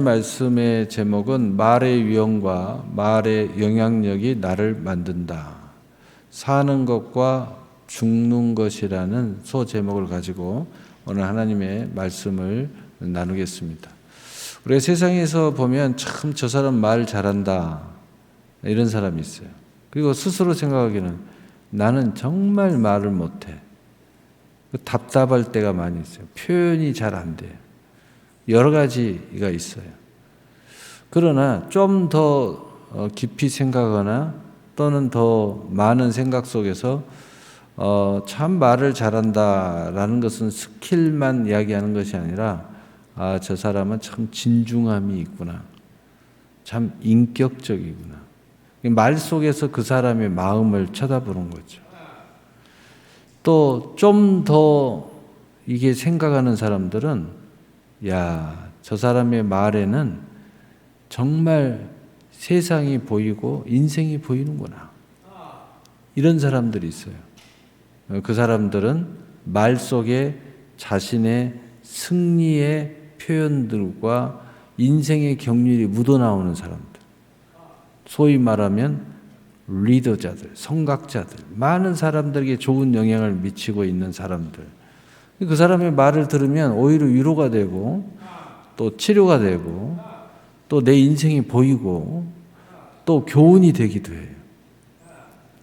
말씀의 제목은 말의 유형과 말의 영향력이 나를 만든다. 사는 것과 죽는 것이라는 소제목을 가지고 오늘 하나님의 말씀을 나누겠습니다. 우리가 세상에서 보면 참 저 사람 말 잘한다 이런 사람이 있어요. 그리고 스스로 생각하기는 나는 정말 말을 못해. 답답할 때가 많이 있어요. 표현이 잘 안 돼요. 여러 가지가 있어요. 그러나 좀 더 깊이 생각하거나 또는 더 많은 생각 속에서 참 말을 잘한다라는 것은 스킬만 이야기하는 것이 아니라 저 사람은 참 진중함이 있구나. 참 인격적이구나. 말 속에서 그 사람의 마음을 쳐다보는 거죠. 또 좀 더 이게 생각하는 사람들은 저 사람의 말에는 정말 세상이 보이고 인생이 보이는구나. 이런 사람들이 있어요. 그 사람들은 말 속에 자신의 승리의 표현들과 인생의 경륜이 묻어나오는 사람들. 소위 말하면 리더자들, 성각자들, 많은 사람들에게 좋은 영향을 미치고 있는 사람들. 그 사람의 말을 들으면 오히려 위로가 되고 또 치료가 되고 또 내 인생이 보이고 또 교훈이 되기도 해요.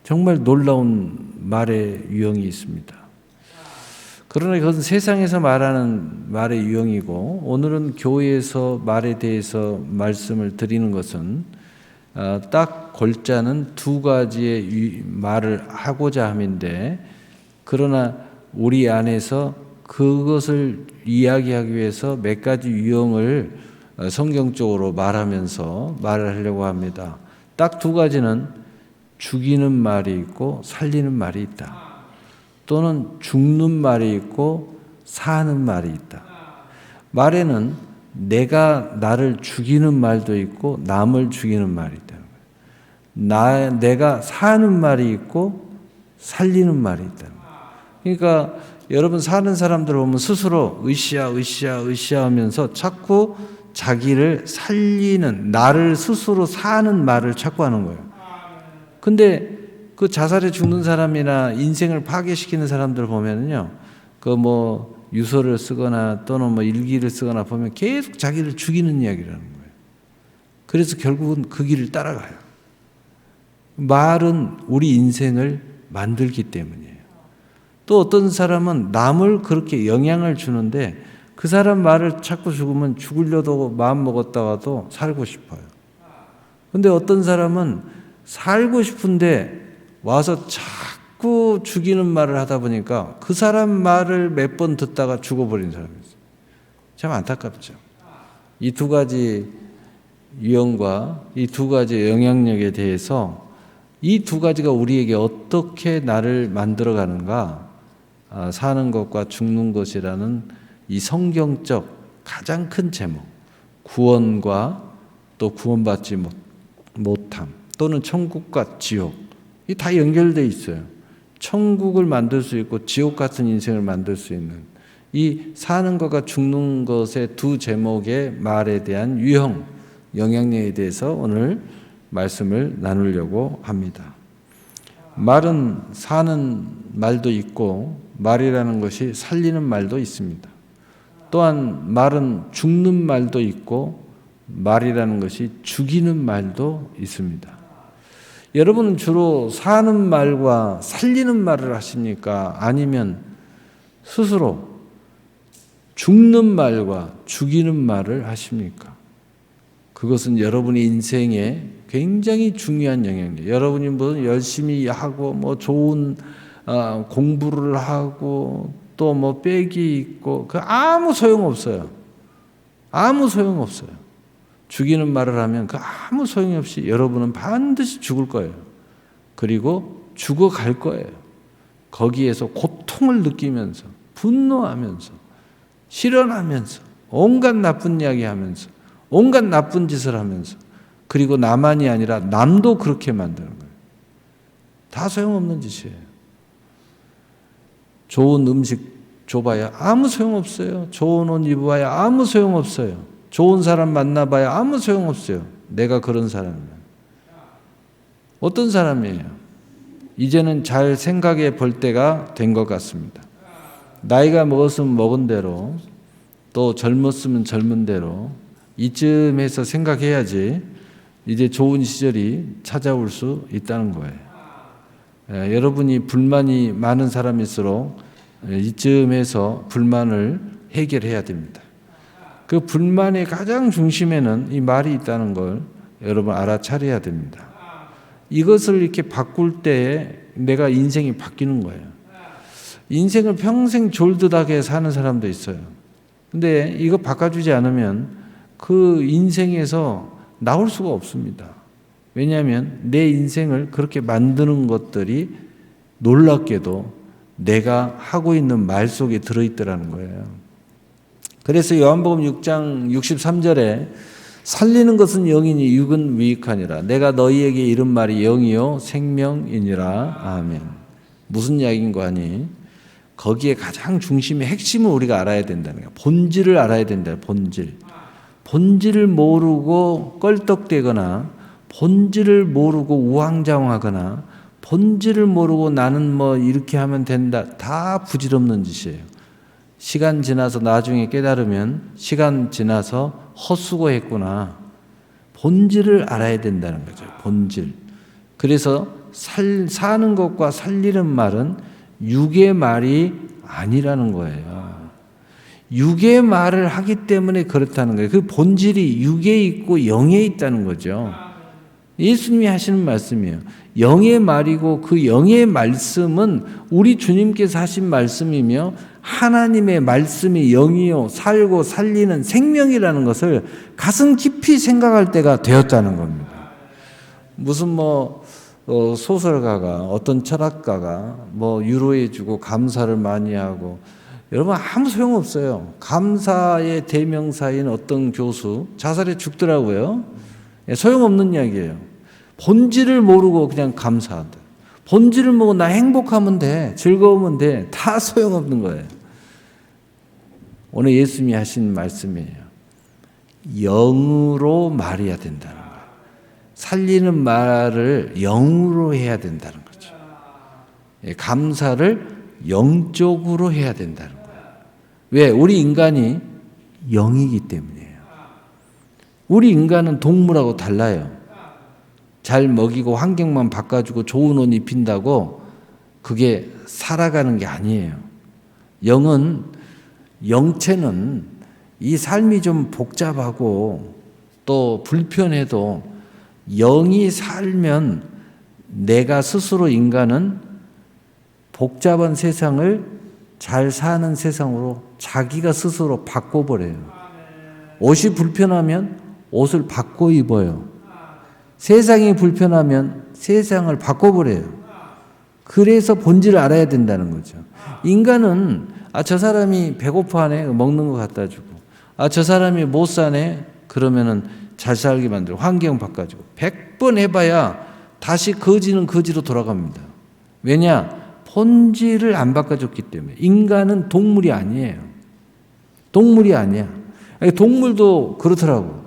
정말 놀라운 말의 유형이 있습니다. 그러나 그것은 세상에서 말하는 말의 유형이고 오늘은 교회에서 말에 대해서 말씀을 드리는 것은 딱 골자는 두 가지의 말을 하고자 함인데 그러나 우리 안에서 그것을 이야기하기 위해서 몇 가지 유형을 성경적으로 말하면서 말을 하려고 합니다. 딱 두 가지는 죽이는 말이 있고 살리는 말이 있다. 또는 죽는 말이 있고 사는 말이 있다. 말에는 나를 죽이는 말도 있고 남을 죽이는 말이 있다는 거예요. 내가 사는 말이 있고 살리는 말이 있다는 거예요. 그러니까 여러분 사는 사람들 보면 스스로 으쌰 하면서 자꾸 자기를 살리는 나를 스스로 사는 말을 자꾸 하는 거예요. 근데 그 자살에 죽는 사람이나 인생을 파괴시키는 사람들 보면은요, 유서를 쓰거나 또는 일기를 쓰거나 보면 계속 자기를 죽이는 이야기를 하는 거예요. 그래서 결국은 그 길을 따라가요. 말은 우리 인생을 만들기 때문이에요. 또 어떤 사람은 남을 그렇게 영향을 주는데 그 사람 말을 자꾸 죽으면 죽으려고 마음 먹었다가도 살고 싶어요. 근데 어떤 사람은 살고 싶은데 와서 자꾸 죽이는 말을 하다 보니까 그 사람 말을 몇 번 듣다가 죽어버린 사람이 있어요. 참 안타깝죠. 이 두 가지 유형과 이 두 가지 영향력에 대해서 이 두 가지가 우리에게 어떻게 나를 만들어가는가, 사는 것과 죽는 것이라는 이 성경적 가장 큰 제목, 구원과 또 구원받지 못함, 또는 천국과 지옥, 이 다 연결되어 있어요. 천국을 만들 수 있고 지옥 같은 인생을 만들 수 있는 이 사는 것과 죽는 것의 두 제목의 말에 대한 유형, 영향력에 대해서 오늘 말씀을 나누려고 합니다. 말은 사는 말도 있고 말이라는 것이 살리는 말도 있습니다. 또한 말은 죽는 말도 있고 말이라는 것이 죽이는 말도 있습니다. 여러분은 주로 사는 말과 살리는 말을 하십니까? 아니면 스스로 죽는 말과 죽이는 말을 하십니까? 그것은 여러분의 인생에 굉장히 중요한 영향이에요. 여러분이 열심히 하고 좋은 공부를 하고 또 빽이 있고 아무 소용없어요. 아무 소용없어요. 죽이는 말을 하면 아무 소용이 없이 여러분은 반드시 죽을 거예요. 그리고 죽어갈 거예요. 거기에서 고통을 느끼면서 분노하면서 실현하면서 온갖 나쁜 이야기 하면서 온갖 나쁜 짓을 하면서 그리고 나만이 아니라 남도 그렇게 만드는 거예요. 다 소용없는 짓이에요. 좋은 음식 줘봐야 아무 소용없어요. 좋은 옷 입어봐야 아무 소용없어요. 좋은 사람 만나봐야 아무 소용없어요. 내가 그런 사람이면. 어떤 사람이에요? 이제는 잘 생각해 볼 때가 된 것 같습니다. 나이가 먹었으면 먹은 대로, 또 젊었으면 젊은 대로 이쯤에서 생각해야지 이제 좋은 시절이 찾아올 수 있다는 거예요. 여러분이 불만이 많은 사람일수록 이쯤에서 불만을 해결해야 됩니다. 그 불만의 가장 중심에는 이 말이 있다는 걸 여러분 알아차려야 됩니다. 이것을 이렇게 바꿀 때에 내가 인생이 바뀌는 거예요. 인생을 평생 졸듯하게 사는 사람도 있어요. 근데 이거 바꿔주지 않으면 그 인생에서 나올 수가 없습니다. 왜냐하면 내 인생을 그렇게 만드는 것들이 놀랍게도 내가 하고 있는 말 속에 들어있더라는 거예요. 그래서 요한복음 6장 63절에 살리는 것은 영이니 육은 유익하니라. 내가 너희에게 이른 말이 영이요 생명이니라. 아멘. 무슨 이야기인가 하니 거기에 가장 중심의 핵심을 우리가 알아야 된다는 거예요. 본질을 알아야 된다. 본질을 모르고 껄떡대거나 본질을 모르고 우왕좌왕하거나 본질을 모르고 나는 뭐 이렇게 하면 된다. 다 부질없는 짓이에요. 시간 지나서 나중에 깨달으면 시간 지나서 헛수고했구나. 본질을 알아야 된다는 거죠. 본질. 그래서 사는 것과 살리는 말은 육의 말이 아니라는 거예요. 육의 말을 하기 때문에 그렇다는 거예요. 그 본질이 육에 있고 영에 있다는 거죠. 예수님이 하시는 말씀이에요. 영의 말이고 그 영의 말씀은 우리 주님께서 하신 말씀이며 하나님의 말씀이 영이요 살고 살리는 생명이라는 것을 가슴 깊이 생각할 때가 되었다는 겁니다. 무슨 소설가가 어떤 철학가가 위로해주고 감사를 많이 하고 여러분 아무 소용없어요. 감사의 대명사인 어떤 교수 자살해 죽더라고요. 소용없는 이야기예요. 본질을 모르고 그냥 감사한다. 본질을 모르고 나 행복하면 돼. 즐거우면 돼. 다 소용없는 거예요. 오늘 예수님이 하신 말씀이에요. 영으로 말해야 된다는 거예요. 살리는 말을 영으로 해야 된다는 거죠. 감사를 영적으로 해야 된다는 거예요. 왜? 우리 인간이 영이기 때문이에요. 우리 인간은 동물하고 달라요. 잘 먹이고 환경만 바꿔주고 좋은 옷 입힌다고 그게 살아가는 게 아니에요. 영체는 이 삶이 좀 복잡하고 또 불편해도 영이 살면 내가 스스로 인간은 복잡한 세상을 잘 사는 세상으로 자기가 스스로 바꿔버려요. 옷이 불편하면 옷을 바꿔 입어요. 세상이 불편하면 세상을 바꿔버려요. 그래서 본질을 알아야 된다는 거죠. 인간은 저 사람이 배고파하네 먹는 거 갖다 주고 저 사람이 못 사네 그러면은 잘 살게 만들고 환경 바꿔주고 100번 해봐야 다시 거지는 거지로 돌아갑니다. 왜냐? 본질을 안 바꿔줬기 때문에. 인간은 동물이 아니에요. 동물이 아니야. 동물도 그렇더라고.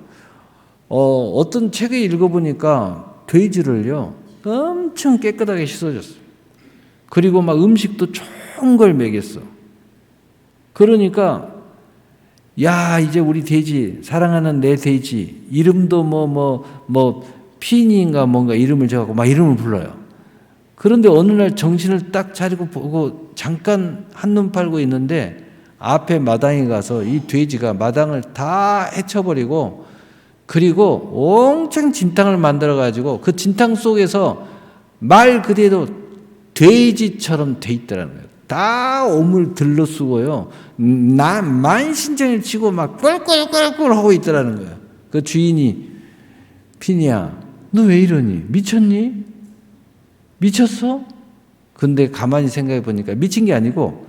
어떤 책에 읽어보니까 돼지를요 엄청 깨끗하게 씻어줬어요. 그리고 막 음식도 좋은 걸 먹였어. 그러니까 이제 우리 돼지, 사랑하는 내 돼지, 이름도 피니인가 뭔가 이름을 정하고 막 이름을 불러요. 그런데 어느 날 정신을 딱 차리고 보고 잠깐 한눈 팔고 있는데 앞에 마당에 가서 이 돼지가 마당을 다 헤쳐버리고 그리고 옹창 진탕을 만들어가지고 그 진탕 속에서 말 그대로 돼지처럼 돼 있더라는 거예요. 다 오물 들러쓰고요. 만신창을 치고 막 꿀꿀꿀꿀 하고 있더라는 거예요. 그 주인이 피니야, 너 왜 이러니? 미쳤니? 미쳤어? 근데 가만히 생각해 보니까 미친 게 아니고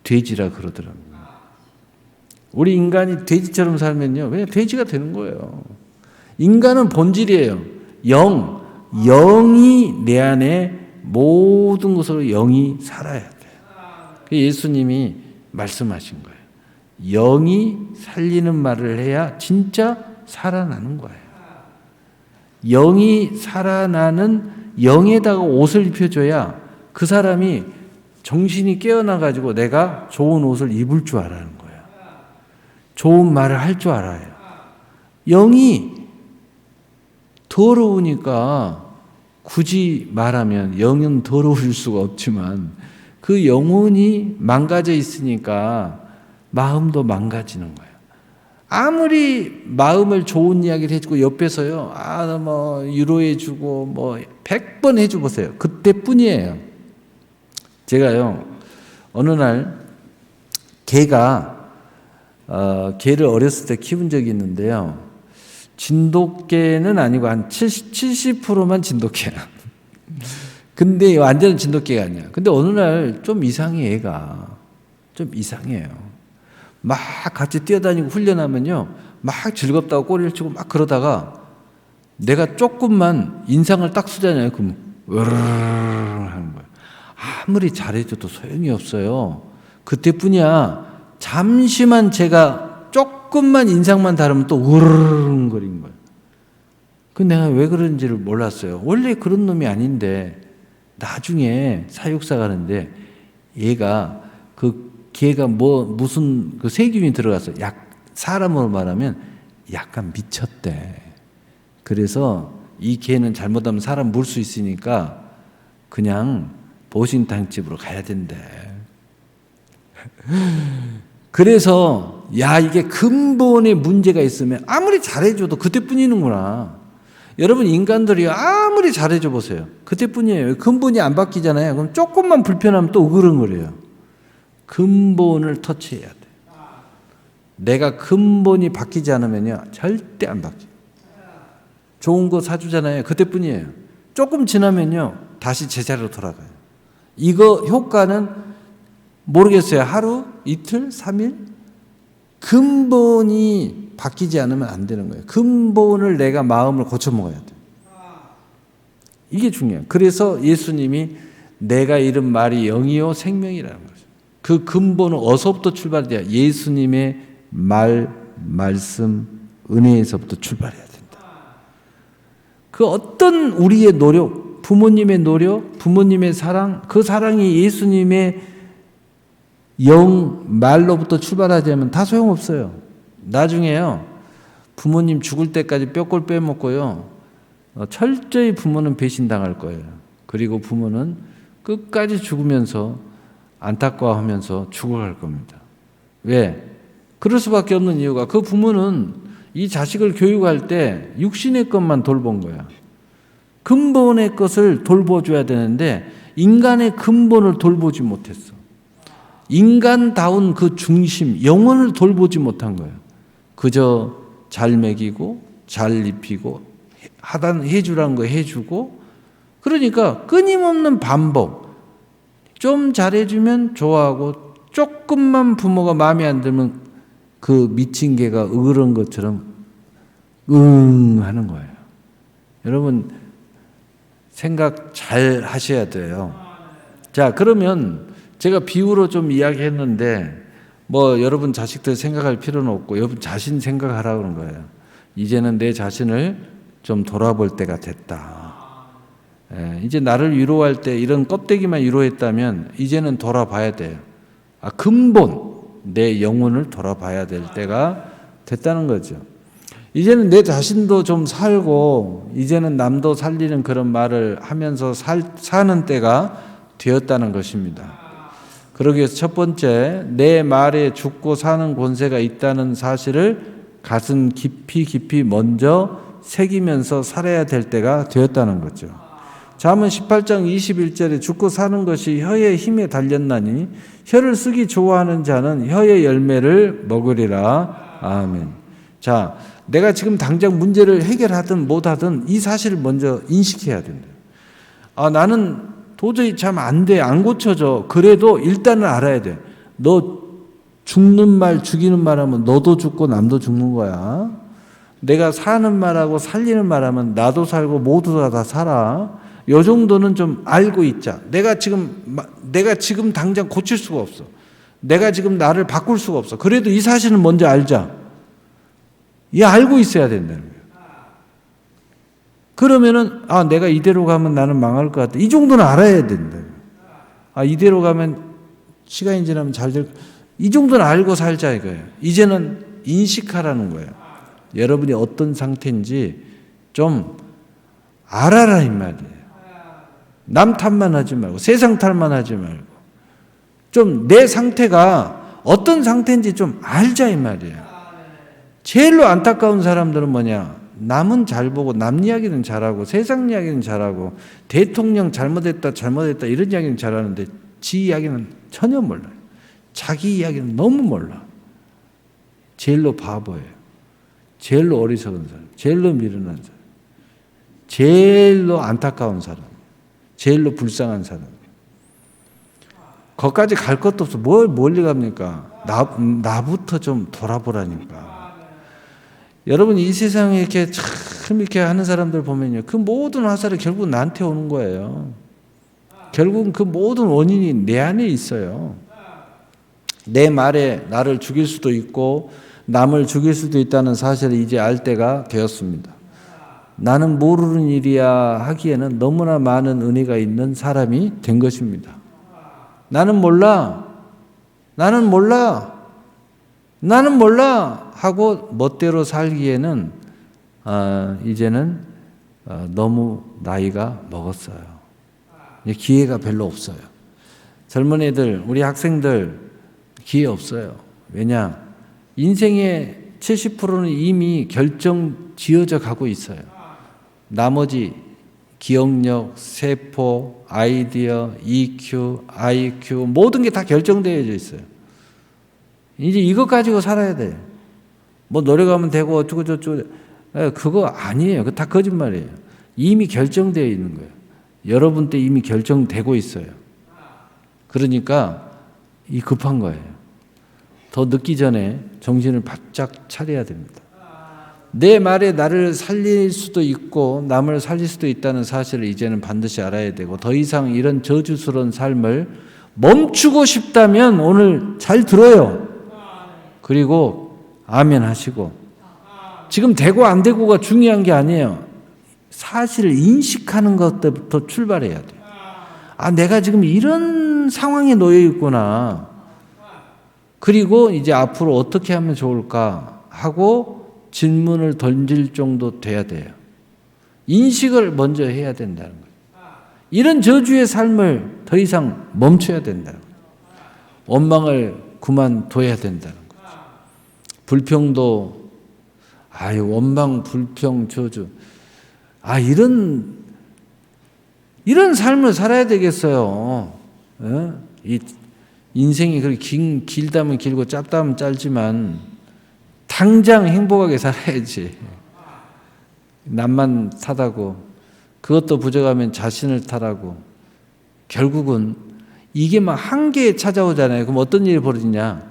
돼지라 그러더라고요. 우리 인간이 돼지처럼 살면요, 그냥 돼지가 되는 거예요. 인간은 본질이에요. 영이 내 안에 모든 것으로 영이 살아야 돼요. 예수님이 말씀하신 거예요. 영이 살리는 말을 해야 진짜 살아나는 거예요. 영이 살아나는 영에다가 옷을 입혀줘야 그 사람이 정신이 깨어나가지고 내가 좋은 옷을 입을 줄 알아는 거예요. 좋은 말을 할 줄 알아요. 영이 더러우니까 굳이 말하면 영은 더러울 수가 없지만 그 영혼이 망가져 있으니까 마음도 망가지는 거예요. 아무리 마음을 좋은 이야기를 해주고 옆에서요, 뭐 위로해주고 뭐 100번 해줘보세요. 그때뿐이에요. 제가요 어느 날 개를 어렸을 때 키운 적이 있는데요. 진돗개는 아니고 한 70%만 진돗개야. 근데 완전히 진돗개가 아니야. 근데 어느 날 좀 이상해, 얘가. 좀 이상해요. 막 같이 뛰어다니고 훈련하면요, 막 즐겁다고 꼬리를 치고 막 그러다가 내가 조금만 인상을 딱 쓰잖아요. 그럼 으르르 하는 거예요. 아무리 잘해줘도 소용이 없어요. 그때뿐이야. 잠시만 제가 조금만 인상만 다르면 또 으르르거리는 거예요. 그 내가 왜 그런지를 몰랐어요. 원래 그런 놈이 아닌데 나중에 사육사 가는데 얘가 걔가 무슨 그 세균이 들어가서 사람으로 말하면 약간 미쳤대. 그래서 이 개는 잘못하면 사람 물 수 있으니까 그냥 보신탕집으로 가야 된대. 그래서 이게 근본에 문제가 있으면 아무리 잘해줘도 그때뿐이는구나. 여러분 인간들이 아무리 잘해줘 보세요. 그때뿐이에요. 근본이 안 바뀌잖아요. 그럼 조금만 불편하면 또 으그렁거려요. 근본을 터치해야 돼. 내가 근본이 바뀌지 않으면요 절대 안 바뀌어요. 좋은 거 사주잖아요. 그때뿐이에요. 조금 지나면요 다시 제자리로 돌아가요. 이거 효과는 모르겠어요. 하루, 이틀, 3일? 근본이 바뀌지 않으면 안 되는 거예요. 근본을 내가 마음을 고쳐 먹어야 돼요. 이게 중요해요. 그래서 예수님이 내가 이른 말이 영이요 생명이라는 거죠. 그 근본은 어디서부터 출발돼야 예수님의 말씀, 은혜에서부터 출발해야 된다. 그 어떤 우리의 노력, 부모님의 노력, 부모님의 사랑, 그 사랑이 예수님의 말로부터 출발하자면 다 소용없어요. 나중에요, 부모님 죽을 때까지 뼈골 빼먹고요, 철저히 부모는 배신당할 거예요. 그리고 부모는 끝까지 죽으면서 안타까워하면서 죽어갈 겁니다. 왜? 그럴 수밖에 없는 이유가 그 부모는 이 자식을 교육할 때 육신의 것만 돌본 거야. 근본의 것을 돌봐줘야 되는데 인간의 근본을 돌보지 못했어. 인간다운 그 중심, 영혼을 돌보지 못한 거예요. 그저 잘 먹이고 잘 입히고 해주라는 거 해주고, 그러니까 끊임없는 반복. 좀 잘해주면 좋아하고 조금만 부모가 마음에 안 들면 그 미친 개가 으그런 것처럼 하는 거예요. 여러분 생각 잘 하셔야 돼요. 자, 그러면 제가 비유로 좀 이야기했는데 여러분 자식들 생각할 필요는 없고 여러분 자신 생각하라고 그런 거예요. 이제는 내 자신을 좀 돌아볼 때가 됐다. 이제 나를 위로할 때 이런 껍데기만 위로했다면 이제는 돌아봐야 돼요. 근본, 내 영혼을 돌아봐야 될 때가 됐다는 거죠. 이제는 내 자신도 좀 살고 이제는 남도 살리는 그런 말을 하면서 사는 때가 되었다는 것입니다. 그러기 위해서 첫 번째, 내 말에 죽고 사는 권세가 있다는 사실을 가슴 깊이 먼저 새기면서 살아야 될 때가 되었다는 거죠. 잠언 18장 21절에 죽고 사는 것이 혀의 힘에 달렸나니 혀를 쓰기 좋아하는 자는 혀의 열매를 먹으리라. 아멘. 자, 내가 지금 당장 문제를 해결하든 못하든 이 사실을 먼저 인식해야 된다. 나는 도저히 참 안 돼, 안 고쳐져. 그래도 일단은 알아야 돼. 너 죽는 말, 죽이는 말하면 너도 죽고 남도 죽는 거야. 내가 사는 말하고 살리는 말하면 나도 살고 모두가 다 살아. 요 정도는 좀 알고 있자. 내가 지금 당장 고칠 수가 없어. 내가 지금 나를 바꿀 수가 없어. 그래도 이 사실은 먼저 알자. 이 알고 있어야 된다는 거예요. 그러면은 내가 이대로 가면 나는 망할 것 같다. 이 정도는 알아야 된다. 이대로 가면 시간이 지나면 잘 될. 이 정도는 알고 살자 이거예요. 이제는 인식하라는 거예요. 여러분이 어떤 상태인지 좀 알아라 이 말이에요. 남 탓만 하지 말고 세상 탓만 하지 말고 좀 내 상태가 어떤 상태인지 좀 알자 이 말이에요. 제일로 안타까운 사람들은 뭐냐? 남은 잘 보고 남 이야기는 잘하고 세상 이야기는 잘하고 대통령 잘못했다 이런 이야기는 잘하는데 지 이야기는 전혀 몰라요. 자기 이야기는 너무 몰라. 제일로 바보예요. 제일로 어리석은 사람, 제일로 미련한 사람, 제일로 안타까운 사람, 제일로 불쌍한 사람. 거기까지 갈 것도 없어. 멀리 갑니까? 나부터 좀 돌아보라니까. 여러분 이 세상에 이렇게 참 이렇게 하는 사람들 보면요, 그 모든 화살이 결국 나한테 오는 거예요. 결국은 그 모든 원인이 내 안에 있어요. 내 말에 나를 죽일 수도 있고 남을 죽일 수도 있다는 사실을 이제 알 때가 되었습니다. 나는 모르는 일이야 하기에는 너무나 많은 은혜가 있는 사람이 된 것입니다. 나는 몰라 하고 멋대로 살기에는 이제는 너무 나이가 먹었어요. 기회가 별로 없어요. 젊은 애들, 우리 학생들 기회 없어요. 왜냐? 인생의 70%는 이미 결정 지어져 가고 있어요. 나머지 기억력, 세포, 아이디어, EQ, IQ 모든 게 다 결정되어져 있어요. 이제 이것 가지고 살아야 돼요. 뭐 노력하면 되고 어쩌고 저쩌고 그거 아니에요. 그거 다 거짓말이에요. 이미 결정되어 있는 거예요. 여러분 때 이미 결정되고 있어요. 그러니까 이 급한 거예요. 더 늦기 전에 정신을 바짝 차려야 됩니다. 내 말에 나를 살릴 수도 있고 남을 살릴 수도 있다는 사실을 이제는 반드시 알아야 되고 더 이상 이런 저주스러운 삶을 멈추고 싶다면 오늘 잘 들어요. 그리고 아멘 하시고 지금 되고 안 되고가 중요한 게 아니에요. 사실을 인식하는 것부터 출발해야 돼요. 내가 지금 이런 상황에 놓여 있구나. 그리고 이제 앞으로 어떻게 하면 좋을까 하고 질문을 던질 정도 돼야 돼요. 인식을 먼저 해야 된다는 거예요. 이런 저주의 삶을 더 이상 멈춰야 된다는 거예요. 원망을 그만둬야 된다는 거죠. 불평도 원망, 불평, 저주. 이런 삶을 살아야 되겠어요. 이 인생이 그렇게 길다면 길고 짧다면 짧지만 당장 행복하게 살아야지. 남만 탓하고 그것도 부족하면 자신을 탓하고 결국은 이게 막 한계에 찾아오잖아요. 그럼 어떤 일이 벌어지냐?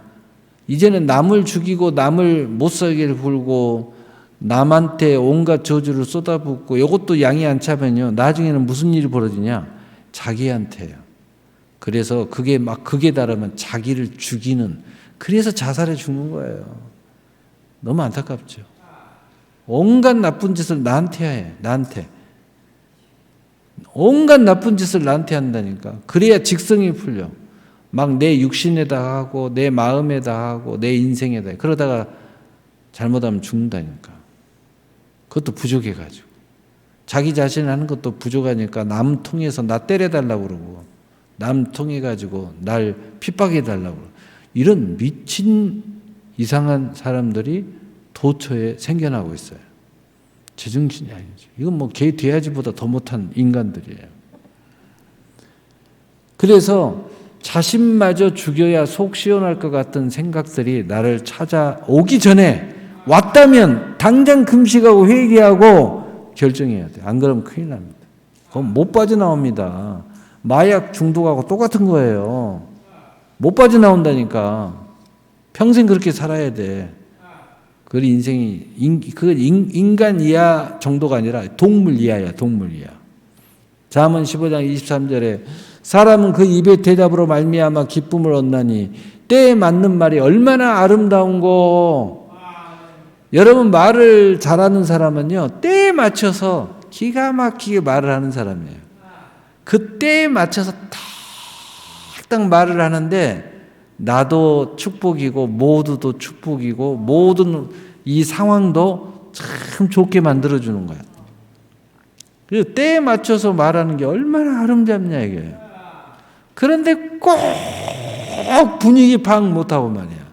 이제는 남을 죽이고 남을 못 살게 굴고 남한테 온갖 저주를 쏟아붓고 이것도 양이 안 차면요. 나중에는 무슨 일이 벌어지냐? 자기한테요. 그래서 그게 막 극에 달하면 자기를 죽이는, 그래서 자살해 죽는 거예요. 너무 안타깝죠. 온갖 나쁜 짓을 나한테 해. 나한테. 온갖 나쁜 짓을 나한테 한다니까. 그래야 직성이 풀려. 막 내 육신에다 하고 내 마음에다 하고 내 인생에다. 그러다가 잘못하면 죽는다니까. 그것도 부족해가지고. 자기 자신을 하는 것도 부족하니까 남 통해서 나 때려달라고 그러고 남 통해가지고 날 핍박해달라고 그러고 이런 미친 이상한 사람들이 도처에 생겨나고 있어요. 제정신이 아니죠. 이건 뭐 개 돼지보다 더 못한 인간들이에요. 그래서 자신마저 죽여야 속 시원할 것 같은 생각들이 나를 찾아오기 전에 왔다면 당장 금식하고 회개하고 결정해야 돼요. 안 그러면 큰일 납니다. 그럼 못 빠져나옵니다. 마약 중독하고 똑같은 거예요. 못 빠져나온다니까. 평생 그렇게 살아야 돼. 그 인생이 인간 이하 정도가 아니라 동물 이하야. 동물 이하. 잠언 15장 23절에 사람은 그 입의 대답으로 말미암아 기쁨을 얻나니 때에 맞는 말이 얼마나 아름다운고. 여러분, 말을 잘하는 사람은요, 때에 맞춰서 기가 막히게 말을 하는 사람이에요. 그 때에 맞춰서 딱 말을 하는데 나도 축복이고 모두도 축복이고 모든 이 상황도 참 좋게 만들어주는 거야. 그리고 때에 맞춰서 말하는 게 얼마나 아름답냐 이게. 그런데 꼭 분위기 파악 못하고 말이야.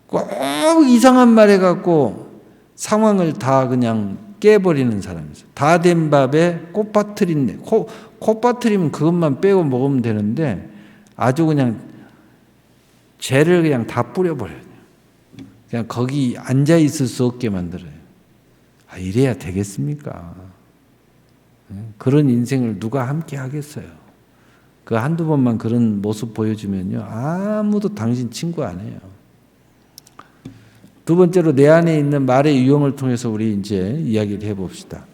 꼭 이상한 말 해갖고 상황을 다 그냥 깨버리는 사람이죠. 다 된 밥에 꽃 빠뜨린데, 꽃 빠뜨리면 그것만 빼고 먹으면 되는데 아주 그냥 죄를 그냥 다 뿌려버려요. 그냥 거기 앉아 있을 수 없게 만들어요. 이래야 되겠습니까? 그런 인생을 누가 함께 하겠어요? 그 한두 번만 그런 모습 보여주면요, 아무도 당신 친구 안 해요. 두 번째로 내 안에 있는 말의 유형을 통해서 우리 이제 이야기를 해봅시다.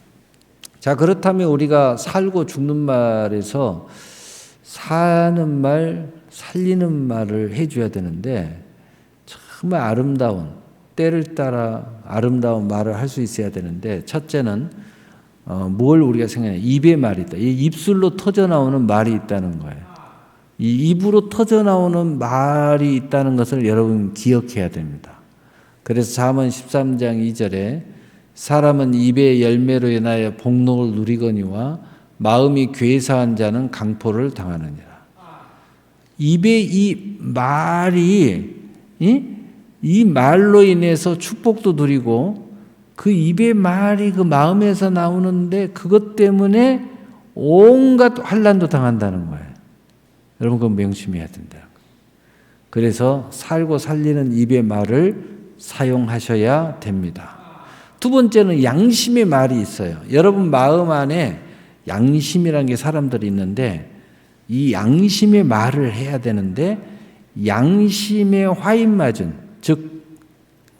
자, 그렇다면 우리가 살고 죽는 말에서 사는 말, 살리는 말을 해줘야 되는데 정말 아름다운, 때를 따라 아름다운 말을 할 수 있어야 되는데 첫째는 뭘 우리가 생각해요? 입의 말이 있다. 이 입술로 터져나오는 말이 있다는 거예요. 이 입으로 터져나오는 말이 있다는 것을 여러분 기억해야 됩니다. 그래서 잠언 13장 2절에 사람은 입의 열매로 인하여 복록을 누리거니와 마음이 괴사한 자는 강포를 당하느니라. 입의 이 말이 이 말로 인해서 축복도 누리고 그 입의 말이 그 마음에서 나오는데 그것 때문에 온갖 환난도 당한다는 거예요. 여러분 그건 명심해야 된다. 그래서 살고 살리는 입의 말을 사용하셔야 됩니다. 두 번째는 양심의 말이 있어요. 여러분 마음 안에 양심이라는 게 사람들이 있는데 이 양심의 말을 해야 되는데 양심의 화인맞은 즉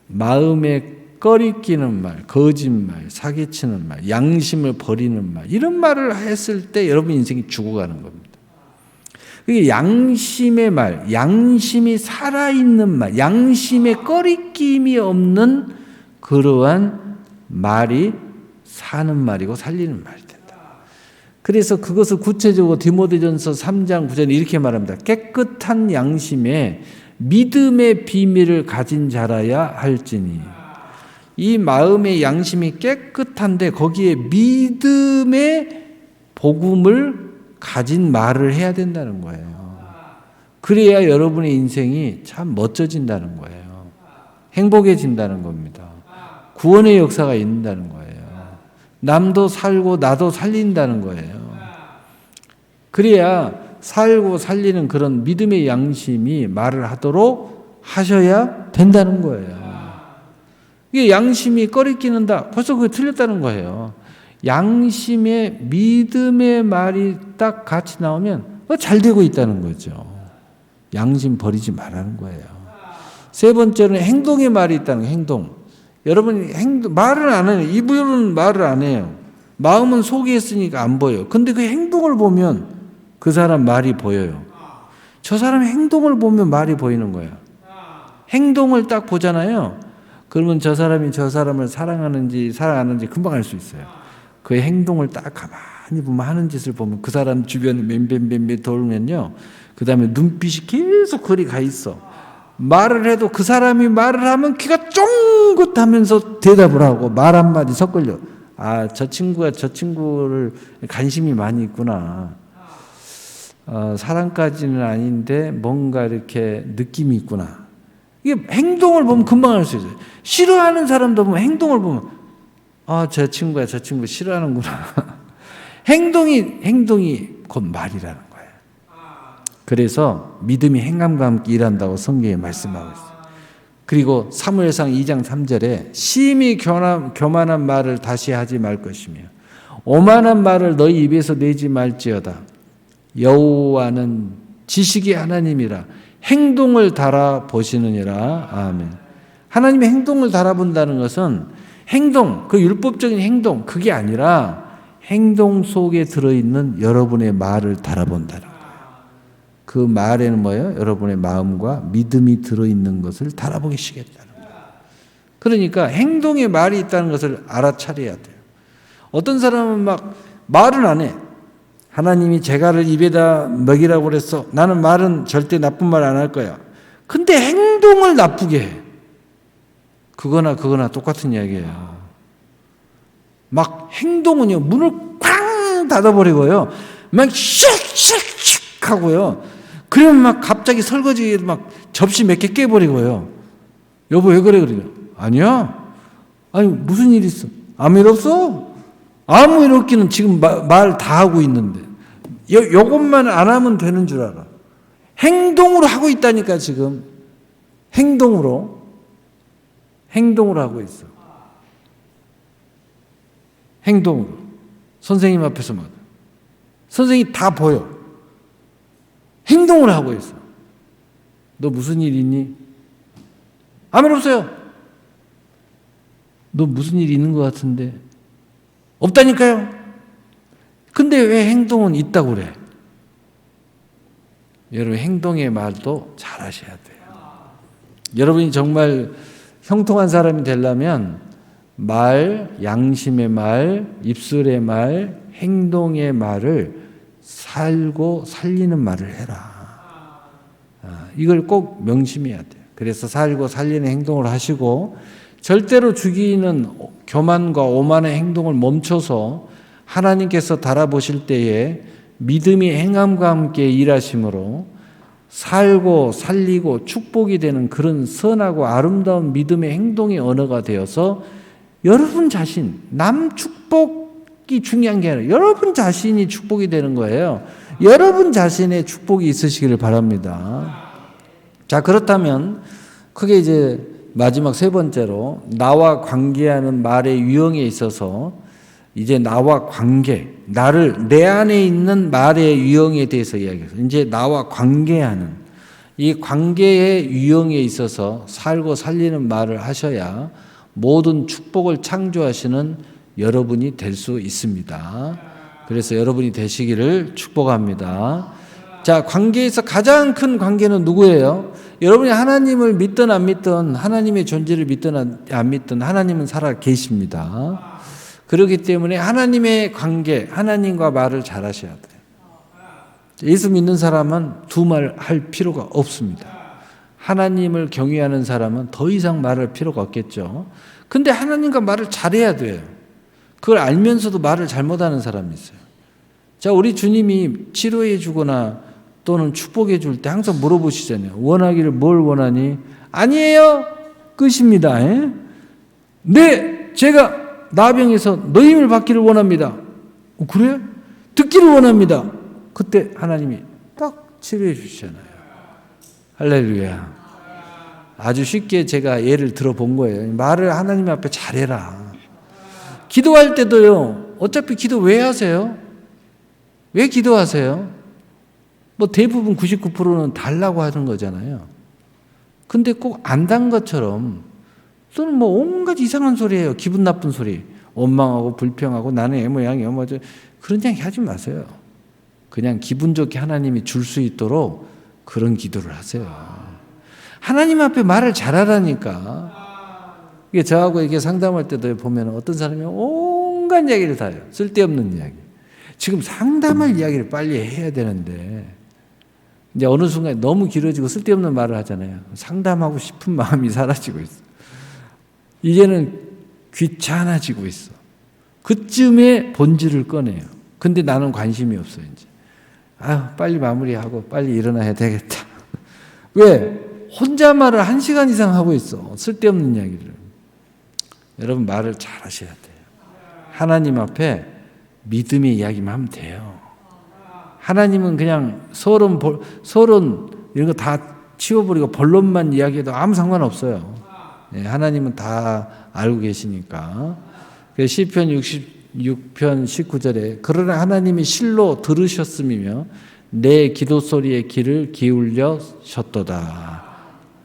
마음에 꺼리끼는 말, 거짓말, 사기치는 말, 양심을 버리는 말 이런 말을 했을 때 여러분 인생이 죽어가는 겁니다. 이게 양심의 말, 양심이 살아있는 말, 양심에 꺼리낌이 없는 그러한 말이 사는 말이고 살리는 말이 된다. 그래서 그것을 구체적으로 디모데전서 3장 9절에 이렇게 말합니다. 깨끗한 양심에 믿음의 비밀을 가진 자라야 할지니. 이 마음의 양심이 깨끗한데 거기에 믿음의 복음을 가진 말을 해야 된다는 거예요. 그래야 여러분의 인생이 참 멋져진다는 거예요. 행복해진다는 겁니다. 구원의 역사가 있는다는 거예요. 남도 살고 나도 살린다는 거예요. 그래야 살고 살리는 그런 믿음의 양심이 말을 하도록 하셔야 된다는 거예요. 이게 양심이 꺼리끼는다. 벌써 그게 틀렸다는 거예요. 양심의 믿음의 말이 딱 같이 나오면 잘 되고 있다는 거죠. 양심 버리지 말라는 거예요. 세 번째는 행동의 말이 있다는 거예요. 행동. 여러분 말을 안 해요. 입으로는 말을 안 해요. 마음은 속에 있으니까 안 보여요. 근데 그 행동을 보면 그 사람 말이 보여요. 저 사람의 행동을 보면 말이 보이는 거예요. 행동을 딱 보잖아요. 그러면 저 사람이 저 사람을 사랑하는지 사랑 안 하는지 금방 알 수 있어요. 그의 행동을 딱 가만히 보면 하는 짓을 보면 그 사람 주변에 맴뱀 돌면요. 그 다음에 눈빛이 계속 거리 가 있어. 말을 해도 그 사람이 말을 하면 귀가 쫑긋하면서 대답을 하고 말 한마디 섞을려. 아, 저 친구가 저 친구를 관심이 많이 있구나. 사랑까지는 아닌데 뭔가 이렇게 느낌이 있구나. 이게 행동을 보면 금방 알 수 있어요. 싫어하는 사람도 보면 행동을 보면 아, 저 친구야, 저 친구 싫어하는구나. 행동이 곧 말이라는 거예요. 그래서 믿음이 행함과 함께 일한다고 성경에 말씀하고 있어요. 그리고 사무엘상 2장 3절에 심히 교만한 말을 다시 하지 말 것이며 오만한 말을 너희 입에서 내지 말지어다. 여호와는 지식의 하나님이라 행동을 달아보시느니라. 아멘. 하나님의 행동을 달아본다는 것은 행동, 그 율법적인 행동, 그게 아니라 행동 속에 들어있는 여러분의 말을 달아본다는 거예요. 그 말에는 뭐예요? 여러분의 마음과 믿음이 들어있는 것을 달아보시겠다는 거예요. 그러니까 행동에 말이 있다는 것을 알아차려야 돼요. 어떤 사람은 막 말은 안 해. 하나님이 재갈을 입에다 먹이라고 그랬어. 나는 말은 절대 나쁜 말 안 할 거야. 근데 행동을 나쁘게 해. 그거나 똑같은 이야기예요. 막 행동은요, 문을 쾅 닫아버리고요, 막 슉슉슉 하고요. 그러면 막 갑자기 설거지 막 접시 몇 개 깨버리고요. 여보 왜 그래? 그래요. 아니야. 아니 무슨 일 있어? 아무 일 없어? 아무 일 없기는 지금 말 다 하고 있는데. 요것만 안 하면 되는 줄 알아. 행동으로 하고 있다니까 지금. 행동으로 하고 있어. 행동으로. 선생님 앞에서 막. 선생님이 다 보여. 행동을 하고 있어. 너 무슨 일 있니? 아무 일 없어요. 너 무슨 일 있는 것 같은데. 없다니까요. 근데 왜 행동은 있다고 그래? 여러분 행동의 말도 잘 하셔야 돼요. 여러분이 정말 형통한 사람이 되려면 말, 양심의 말, 입술의 말, 행동의 말을 살고 살리는 말을 해라. 이걸 꼭 명심해야 돼요. 그래서 살고 살리는 행동을 하시고 절대로 죽이는 교만과 오만의 행동을 멈춰서 하나님께서 달아보실 때에 믿음이 행함과 함께 일하심으로 살고 살리고 축복이 되는 그런 선하고 아름다운 믿음의 행동의 언어가 되어서 여러분 자신, 남 축복이 중요한 게 아니라 여러분 자신이 축복이 되는 거예요. 여러분 자신의 축복이 있으시기를 바랍니다. 자, 그렇다면 크게 이제 마지막 세 번째로 나와 관계하는 말의 유형에 있어서 이제 나와 관계, 내 안에 있는 말의 유형에 대해서 이야기해서 이제 나와 관계하는 이 관계의 유형에 있어서 살고 살리는 말을 하셔야 모든 축복을 창조하시는 여러분이 될 수 있습니다. 그래서 여러분이 되시기를 축복합니다. 자, 관계에서 가장 큰 관계는 누구예요? 여러분이 하나님을 믿든 안 믿든, 하나님의 존재를 믿든 안 믿든 하나님은 살아 계십니다. 그렇기 때문에 하나님의 관계, 하나님과 말을 잘 하셔야 돼요. 예수 믿는 사람은 두 말 할 필요가 없습니다. 하나님을 경외하는 사람은 더 이상 말할 필요가 없겠죠. 근데 하나님과 말을 잘해야 돼요. 그걸 알면서도 말을 잘못하는 사람이 있어요. 자, 우리 주님이 치료해 주거나 또는 축복해 줄 때 항상 물어보시잖아요. 원하기를 뭘 원하니? 아니에요. 끝입니다. 네, 제가 나병에서 너희 힘을 받기를 원합니다. 그래요? 듣기를 원합니다. 그때 하나님이 딱 치료해 주시잖아요. 할렐루야. 아주 쉽게 제가 예를 들어본 거예요. 말을 하나님 앞에 잘해라. 기도할 때도요. 어차피 기도 왜 하세요? 왜 기도하세요? 뭐 대부분 99%는 달라고 하는 거잖아요. 근데 꼭 안 단 것처럼 또는 뭐 온갖 이상한 소리예요. 기분 나쁜 소리. 원망하고 불평하고 나는 애 모양이야. 뭐 그런 이야기 하지 마세요. 그냥 기분 좋게 하나님이 줄 수 있도록 그런 기도를 하세요. 하나님 앞에 말을 잘하라니까. 이게 저하고 이렇게 상담할 때도 보면 어떤 사람이 온갖 이야기를 다 해요. 쓸데없는 이야기. 지금 상담할 이야기를 빨리 해야 되는데 이제 어느 순간에 너무 길어지고 쓸데없는 말을 하잖아요. 상담하고 싶은 마음이 사라지고 있어. 이제는 귀찮아지고 있어. 그쯤에 본질을 꺼내요. 근데 나는 관심이 없어 이제. 빨리 마무리하고 빨리 일어나야 되겠다. 왜? 혼자 말을 1시간 이상 하고 있어. 쓸데없는 이야기를. 여러분 말을 잘 하셔야 돼요. 하나님 앞에 믿음의 이야기만 하면 돼요. 하나님은 그냥 서론 이런 거 다 치워버리고 본론만 이야기해도 아무 상관없어요. 하나님은 다 알고 계시니까. 시편 66편 19절에 그러나 하나님이 실로 들으셨음이며 내 기도 소리에 귀를 기울여셨도다.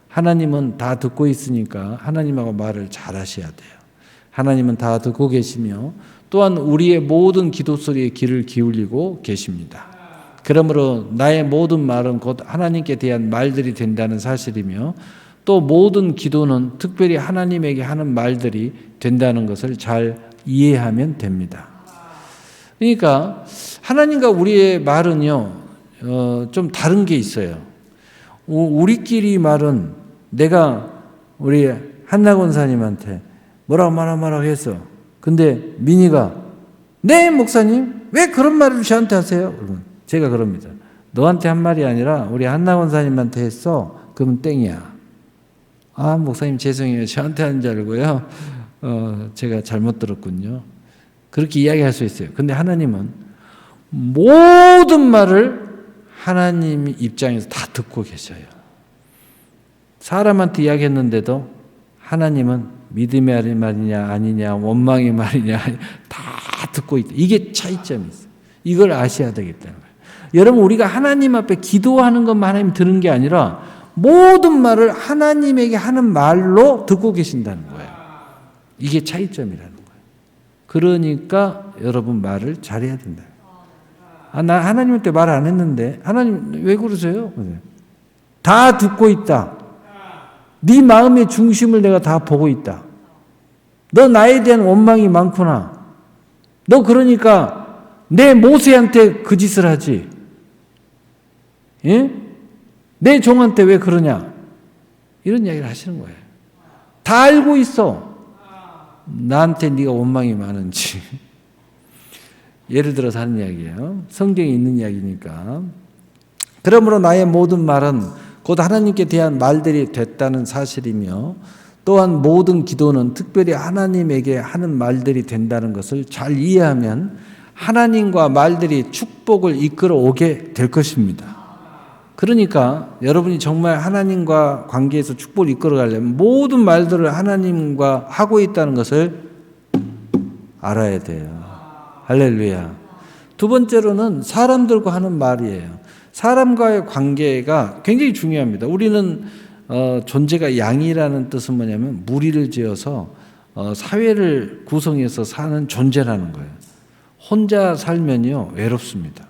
하나님은 다 듣고 있으니까 하나님하고 말을 잘 하셔야 돼요. 하나님은 다 듣고 계시며 또한 우리의 모든 기도 소리에 귀를 기울이고 계십니다. 그러므로 나의 모든 말은 곧 하나님께 대한 말들이 된다는 사실이며 또 모든 기도는 특별히 하나님에게 하는 말들이 된다는 것을 잘 이해하면 됩니다. 그러니까 하나님과 우리의 말은요, 좀 다른 게 있어요. 우리끼리 말은 내가 우리 한나 권사님한테 뭐라고 했어. 근데 민희가 네 목사님 왜 그런 말을 저한테 하세요? 그러면 제가 그럽니다. 너한테 한 말이 아니라 우리 한나 권사님한테 했어. 그러면 땡이야. 아 목사님 죄송해요. 저한테 한 줄 알고요. 제가 잘못 들었군요. 그렇게 이야기할 수 있어요. 근데 하나님은 모든 말을 하나님 입장에서 다 듣고 계셔요. 사람한테 이야기했는데도 하나님은 믿음의 말이냐 아니냐 원망의 말이냐 다 듣고 있다. 이게 차이점이 있어요. 이걸 아셔야 되겠다는 거예요. 여러분 우리가 하나님 앞에 기도하는 것만 하나님 들은 게 아니라 모든 말을 하나님에게 하는 말로 듣고 계신다는 거예요. 이게 차이점이라는 거예요. 그러니까 여러분 말을 잘해야 된다. 나 하나님한테 말 안 했는데 하나님 왜 그러세요? 다 듣고 있다. 네 마음의 중심을 내가 다 보고 있다. 너 나에 대한 원망이 많구나. 너 그러니까 내 모세한테 그 짓을 하지. 예? 내 종한테 왜 그러냐? 이런 이야기를 하시는 거예요. 다 알고 있어. 나한테 네가 원망이 많은지. 예를 들어서 하는 이야기예요. 성경에 있는 이야기니까. 그러므로 나의 모든 말은 곧 하나님께 대한 말들이 됐다는 사실이며 또한 모든 기도는 특별히 하나님에게 하는 말들이 된다는 것을 잘 이해하면 하나님과 말들이 축복을 이끌어 오게 될 것입니다. 그러니까 여러분이 정말 하나님과 관계에서 축복을 이끌어 가려면 모든 말들을 하나님과 하고 있다는 것을 알아야 돼요. 할렐루야. 두 번째로는 사람들과 하는 말이에요. 사람과의 관계가 굉장히 중요합니다. 우리는 존재가 양이라는 뜻은 뭐냐면 무리를 지어서 사회를 구성해서 사는 존재라는 거예요. 혼자 살면요 외롭습니다.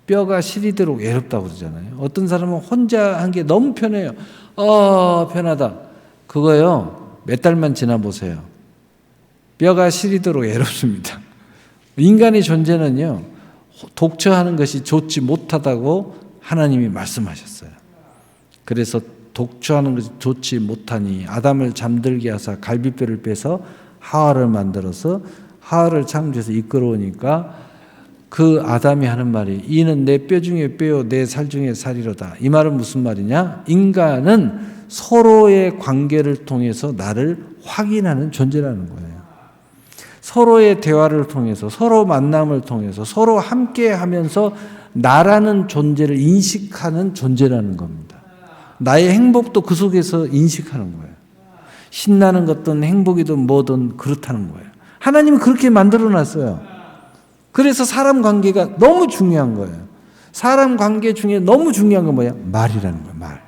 뼈가 시리도록 외롭다고 그러잖아요. 어떤 사람은 혼자 한 게 너무 편해요. 편하다. 그거요 몇 달만 지나보세요. 뼈가 시리도록 외롭습니다. 인간의 존재는요 독처하는 것이 좋지 못하다고 하나님이 말씀하셨어요. 그래서 독처하는 것이 좋지 못하니 아담을 잠들게 하사 갈비뼈를 빼서 하와를 만들어서 하와를 창조해서 이끌어오니까 그 아담이 하는 말이 이는 내 뼈 중에 뼈요 내 살 중에 살이로다. 이 말은 무슨 말이냐? 인간은 서로의 관계를 통해서 나를 확인하는 존재라는 거예요. 서로의 대화를 통해서 서로 만남을 통해서 서로 함께 하면서 나라는 존재를 인식하는 존재라는 겁니다. 나의 행복도 그 속에서 인식하는 거예요. 신나는 것든 행복이든 뭐든 그렇다는 거예요. 하나님은 그렇게 만들어 놨어요. 그래서 사람 관계가 너무 중요한 거예요. 사람 관계 중에 너무 중요한 건 뭐야? 말이라는 거예요. 말.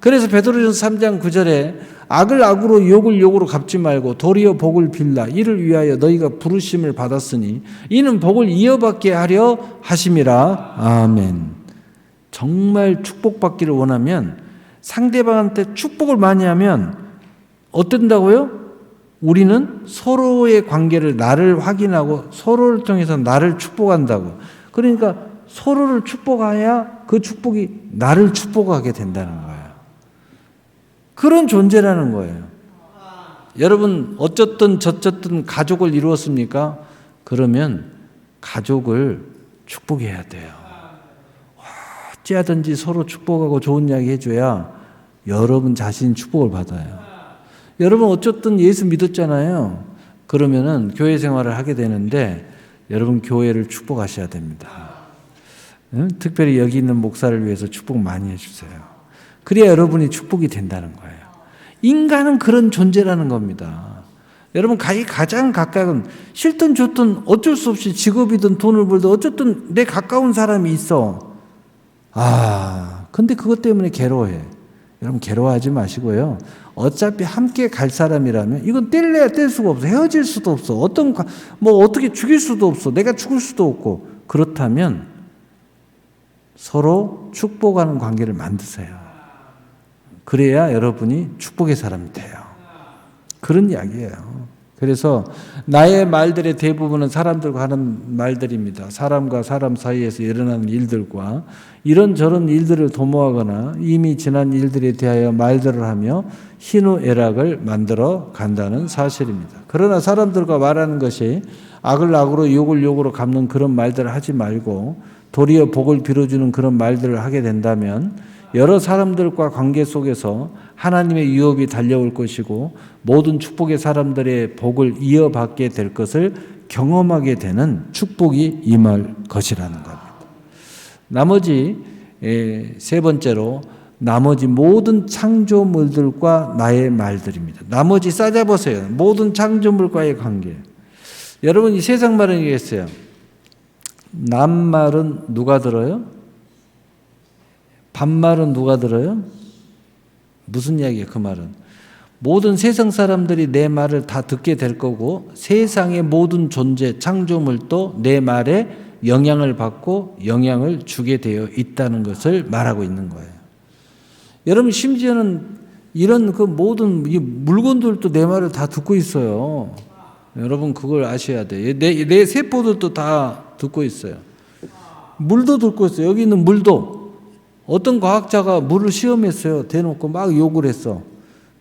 그래서 베드로전서 3장 9절에 악을 악으로 욕을 욕으로 갚지 말고 도리어 복을 빌라. 이를 위하여 너희가 부르심을 받았으니 이는 복을 이어받게 하려 하심이라. 아멘. 정말 축복받기를 원하면 상대방한테 축복을 많이 하면 어떤다고요? 우리는 서로의 관계를 나를 확인하고 서로를 통해서 나를 축복한다고. 그러니까 서로를 축복해야 그 축복이 나를 축복하게 된다는 거예요. 그런 존재라는 거예요. 여러분 어쨌든 저쨌든 가족을 이루었습니까? 그러면 가족을 축복해야 돼요. 어찌하든지 서로 축복하고 좋은 이야기 해줘야 여러분 자신이 축복을 받아요. 여러분 어쨌든 예수 믿었잖아요. 그러면은 교회 생활을 하게 되는데 여러분 교회를 축복하셔야 됩니다. 특별히 여기 있는 목사를 위해서 축복 많이 해주세요. 그래야 여러분이 축복이 된다는 거예요. 인간은 그런 존재라는 겁니다. 여러분 가장 가까운 싫든 좋든 어쩔 수 없이 직업이든 돈을 벌든 어쨌든 내 가까운 사람이 있어. 근데 그것 때문에 괴로워해. 여러분 괴로워하지 마시고요. 어차피 함께 갈 사람이라면 이건 뗄래야 뗄 수가 없어. 헤어질 수도 없어. 어떻게 죽일 수도 없어. 내가 죽을 수도 없고. 그렇다면 서로 축복하는 관계를 만드세요. 그래야 여러분이 축복의 사람이 돼요. 그런 이야기예요. 그래서 나의 말들의 대부분은 사람들과 하는 말들입니다. 사람과 사람 사이에서 일어나는 일들과 이런저런 일들을 도모하거나 이미 지난 일들에 대하여 말들을 하며 희노애락을 만들어 간다는 사실입니다. 그러나 사람들과 말하는 것이 악을 악으로 욕을 욕으로 갚는 그런 말들을 하지 말고 도리어 복을 빌어주는 그런 말들을 하게 된다면 여러 사람들과 관계 속에서 하나님의 유업이 달려올 것이고 모든 축복의 사람들의 복을 이어받게 될 것을 경험하게 되는 축복이 임할 것이라는 겁니다. 나머지 세 번째로 나머지 모든 창조물들과 나의 말들입니다. 나머지 싸잡으세요. 모든 창조물과의 관계. 여러분 이 세상 말은 이겠어요. 남 말은 누가 들어요? 반말은 누가 들어요? 무슨 이야기예요 그 말은? 모든 세상 사람들이 내 말을 다 듣게 될 거고 세상의 모든 존재, 창조물도 내 말에 영향을 받고 영향을 주게 되어 있다는 것을 말하고 있는 거예요. 여러분 심지어는 이런 그 모든 물건들도 내 말을 다 듣고 있어요. 여러분 그걸 아셔야 돼요. 내 세포들도 다 듣고 있어요. 물도 듣고 있어요. 여기 있는 물도 어떤 과학자가 물을 시험했어요. 대놓고 막 욕을 했어.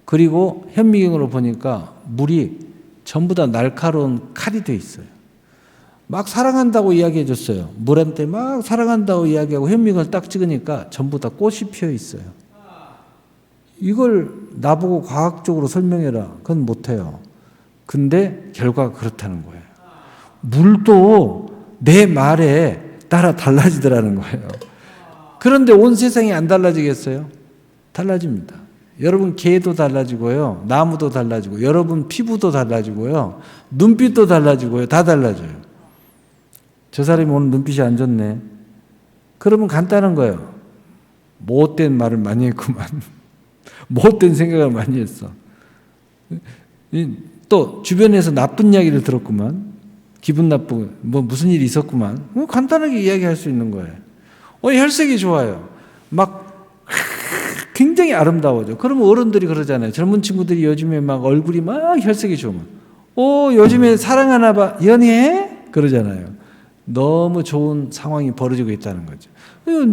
그리고 현미경으로 보니까 물이 전부 다 날카로운 칼이 돼 있어요. 막 사랑한다고 이야기해 줬어요. 물한테 막 사랑한다고 이야기하고 현미경을 딱 찍으니까 전부 다 꽃이 피어 있어요. 이걸 나보고 과학적으로 설명해라. 그건 못해요. 근데 결과가 그렇다는 거예요. 물도 내 말에 따라 달라지더라는 거예요. 그런데 온 세상이 안 달라지겠어요? 달라집니다. 여러분 개도 달라지고요. 나무도 달라지고 여러분 피부도 달라지고요. 눈빛도 달라지고요. 다 달라져요. 저 사람이 오늘 눈빛이 안 좋네. 그러면 간단한 거예요. 못된 말을 많이 했구만. 못된 생각을 많이 했어. 또 주변에서 나쁜 이야기를 들었구만. 기분 나쁘고 무슨 일이 있었구만. 간단하게 이야기할 수 있는 거예요. 혈색이 좋아요. 막 굉장히 아름다워져. 그러면 어른들이 그러잖아요. 젊은 친구들이 요즘에 막 얼굴이 막 혈색이 좋으면 요즘에 사랑하나 봐. 연애해? 그러잖아요. 너무 좋은 상황이 벌어지고 있다는 거죠.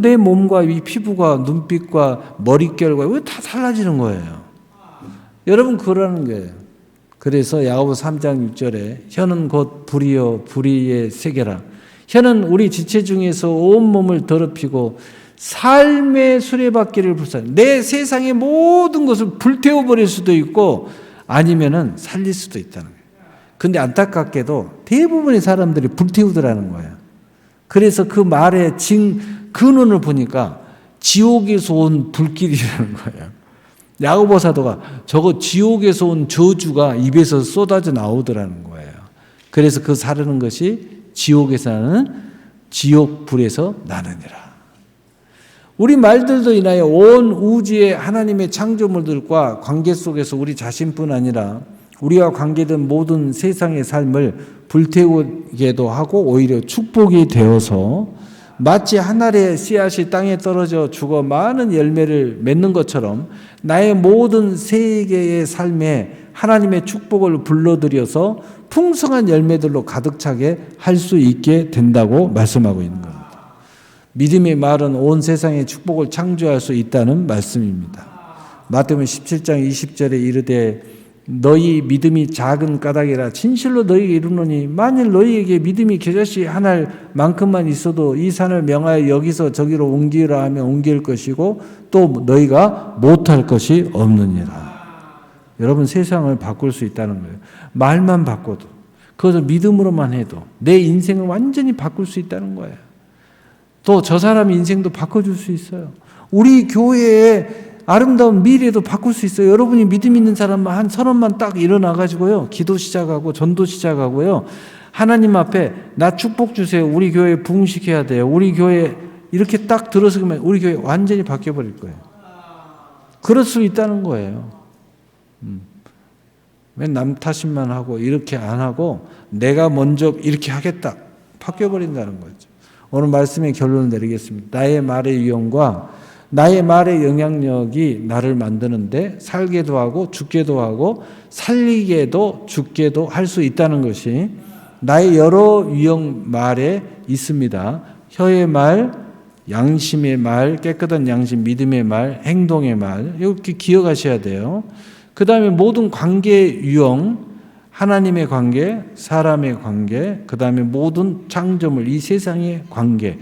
내 몸과 이 피부가 눈빛과 머릿결과 왜 다 달라지는 거예요. 여러분 그러는 거예요. 그래서 야고보 3장 6절에 혀는 곧 불이요 불의의 세계라. 혀는 우리 지체 중에서 온몸을 더럽히고 삶의 수레바퀴를 불사르는 내 세상의 모든 것을 불태워버릴 수도 있고 아니면은 살릴 수도 있다는 거예요. 근데 안타깝게도 대부분의 사람들이 불태우더라는 거예요. 그래서 그 말의 근원을 보니까 지옥에서 온 불길이라는 거예요. 야고보 사도가 저거 지옥에서 온 저주가 입에서 쏟아져 나오더라는 거예요. 그래서 그 사르는 것이 지옥에서 나는 지옥 불에서 나느니라. 우리 말들도 인하여 온 우주의 하나님의 창조물들과 관계 속에서 우리 자신뿐 아니라 우리와 관계된 모든 세상의 삶을 불태우게도 하고 오히려 축복이 되어서 마치 한 알의 씨앗이 땅에 떨어져 죽어 많은 열매를 맺는 것처럼 나의 모든 세계의 삶에 하나님의 축복을 불러들여서 풍성한 열매들로 가득 차게 할 수 있게 된다고 말씀하고 있는 겁니다. 믿음의 말은 온 세상의 축복을 창조할 수 있다는 말씀입니다. 마태복음 17장 20절에 이르되 너희 믿음이 작은 까닭이라 진실로 너희에게 이르노니 만일 너희에게 믿음이 겨자씨 한 알만큼만 있어도 이 산을 명하여 여기서 저기로 옮기라 하면 옮길 것이고 또 너희가 못할 것이 없느니라. 여러분 세상을 바꿀 수 있다는 거예요. 말만 바꿔도 그것을 믿음으로만 해도 내 인생을 완전히 바꿀 수 있다는 거예요. 또 저 사람의 인생도 바꿔줄 수 있어요. 우리 교회에 아름다운 미래도 바꿀 수 있어요. 여러분이 믿음 있는 사람만 한 30만 딱 일어나가지고요. 기도 시작하고 전도 시작하고요. 하나님 앞에 나 축복 주세요. 우리 교회 부흥시켜야 돼요. 우리 교회 이렇게 딱 들어서면 우리 교회 완전히 바뀌어버릴 거예요. 그럴 수 있다는 거예요. 왜 남 탓만 하고 이렇게 안 하고 내가 먼저 이렇게 하겠다. 바뀌어버린다는 거죠. 오늘 말씀의 결론을 내리겠습니다. 나의 말의 유형과 나의 말의 영향력이 나를 만드는데 살게도 하고 죽게도 하고 살리게도 죽게도 할 수 있다는 것이 나의 여러 유형 말에 있습니다. 혀의 말, 양심의 말, 깨끗한 양심, 믿음의 말, 행동의 말, 이렇게 기억하셔야 돼요. 그 다음에 모든 관계 유형, 하나님의 관계, 사람의 관계, 그 다음에 모든 창조물, 이 세상의 관계,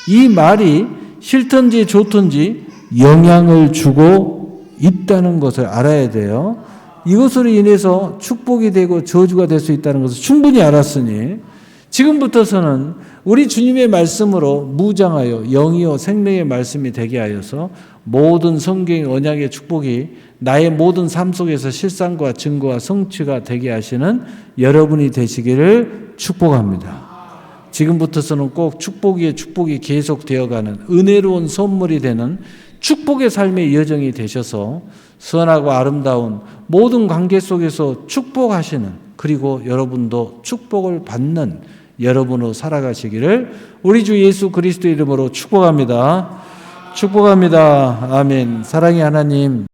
이 말이 싫든지 좋든지 영향을 주고 있다는 것을 알아야 돼요. 이것으로 인해서 축복이 되고 저주가 될 수 있다는 것을 충분히 알았으니 지금부터서는 우리 주님의 말씀으로 무장하여 영이요 생명의 말씀이 되게 하여서 모든 성경의 언약의 축복이 나의 모든 삶 속에서 실상과 증거와 성취가 되게 하시는 여러분이 되시기를 축복합니다. 지금부터서는 꼭 축복 위에 축복이 계속되어가는 은혜로운 선물이 되는 축복의 삶의 여정이 되셔서 선하고 아름다운 모든 관계 속에서 축복하시는, 그리고 여러분도 축복을 받는 여러분으로 살아가시기를 우리 주 예수 그리스도 이름으로 축복합니다. 축복합니다. 아멘. 사랑의 하나님,